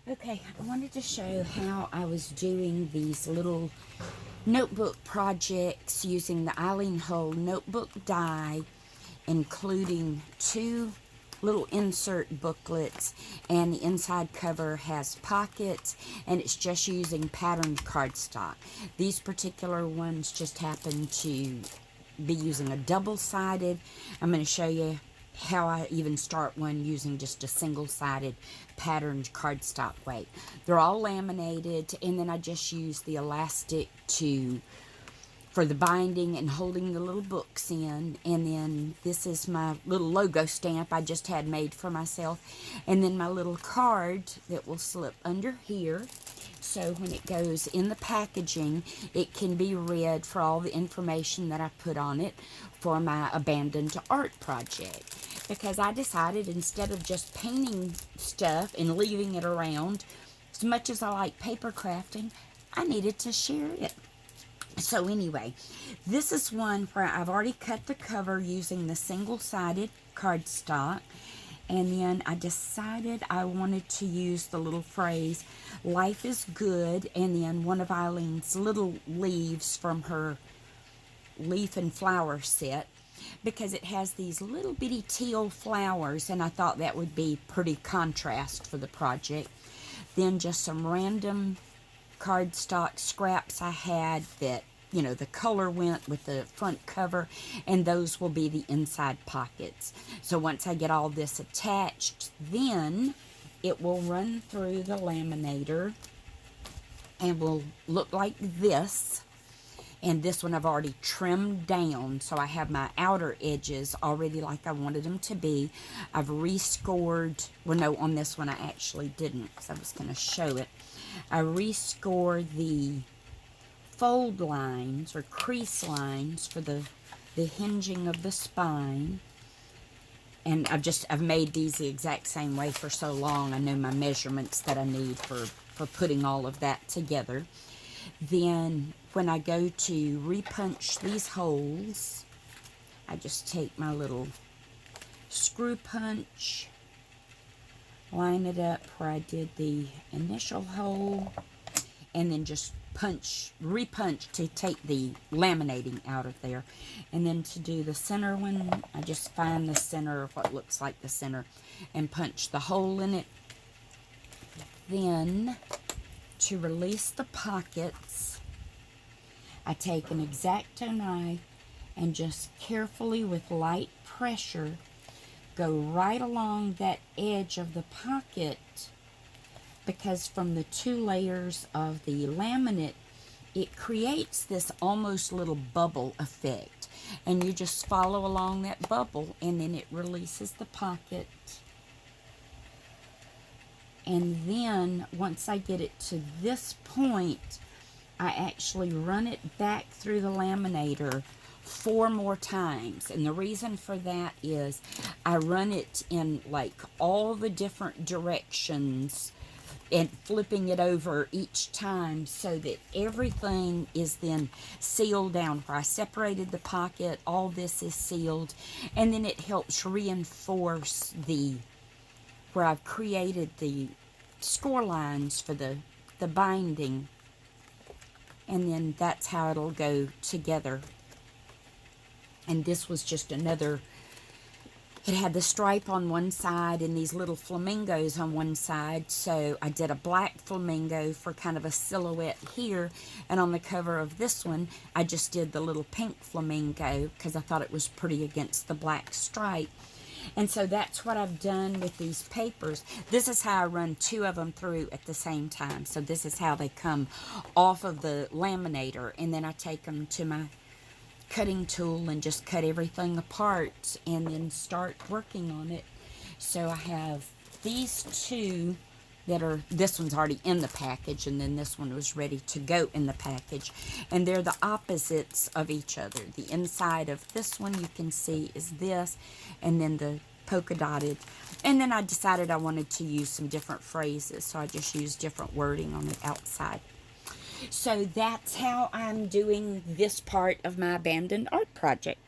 Okay, I wanted to show how I was doing these little notebook projects using the Eileen Hull Notebook die, including two little insert booklets, and the inside cover has pockets, and it's just using patterned cardstock. These particular ones just happen to be using a double-sided. I'm going to show you how I even start one using just a single-sided patterned cardstock weight. They're all laminated, and then I just use the elastic for the binding and holding the little books in. And then this is my little logo stamp I just had made for myself, and then my little card that will slip under here, so when it goes in the packaging, it can be read for all the information that I put on it for my abandoned art project. Because I decided, instead of just painting stuff and leaving it around, as much as I like paper crafting, I needed to share it. So anyway, this is one where I've already cut the cover using the single-sided cardstock. And then I decided I wanted to use the little phrase, "Life is good," and then one of Eileen's little leaves from her leaf and flower set, because it has these little bitty teal flowers, and I thought that would be pretty contrast for the project. Then just some random cardstock scraps I had that, the color went with the front cover, and those will be the inside pockets. So once I get all this attached, then it will run through the laminator and will look like this. And this one I've already trimmed down, so I have my outer edges already like I wanted them to be. I've rescored, well no, on this one I actually didn't, because I was going to show it. I rescored the fold lines or crease lines for the hinging of the spine. And I've made these the exact same way for so long. I know my measurements that I need for putting all of that together. Then when I go to repunch these holes, I just take my little screw punch, line it up where I did the initial hole, and then just repunch to take the laminating out of there. And then to do the center one, I just find the center, of what looks like the center, and punch the hole in it. Then to release the pockets, I take an X-Acto knife and just carefully, with light pressure, go right along that edge of the pocket, because from the two layers of the laminate, it creates this almost little bubble effect. And you just follow along that bubble, and then it releases the pocket. And then once I get it to this point, I actually run it back through the laminator 4 more times. And the reason for that is I run it in like all the different directions and flipping it over each time, so that everything is then sealed down. Where I separated the pocket, all this is sealed, and then it helps reinforce where I've created the score lines for the binding. And then that's how it'll go together. And this was just another, it had the stripe on one side and these little flamingos on one side, so I did a black flamingo for kind of a silhouette here, and on the cover of this one I just did the little pink flamingo because I thought it was pretty against the black stripe. And so that's what I've done with these papers. This is how I run 2 of them through at the same time. So this is how they come off of the laminator, and then I take them to my cutting tool and just cut everything apart and then start working on it. So I have these 2 that are, this one's already in the package, and then this one was ready to go in the package, and they're the opposites of each other. The inside of this one, you can see, is this, and then the polka dotted. And then I decided I wanted to use some different phrases, so I just used different wording on the outside. So that's how I'm doing this part of my abandoned art project.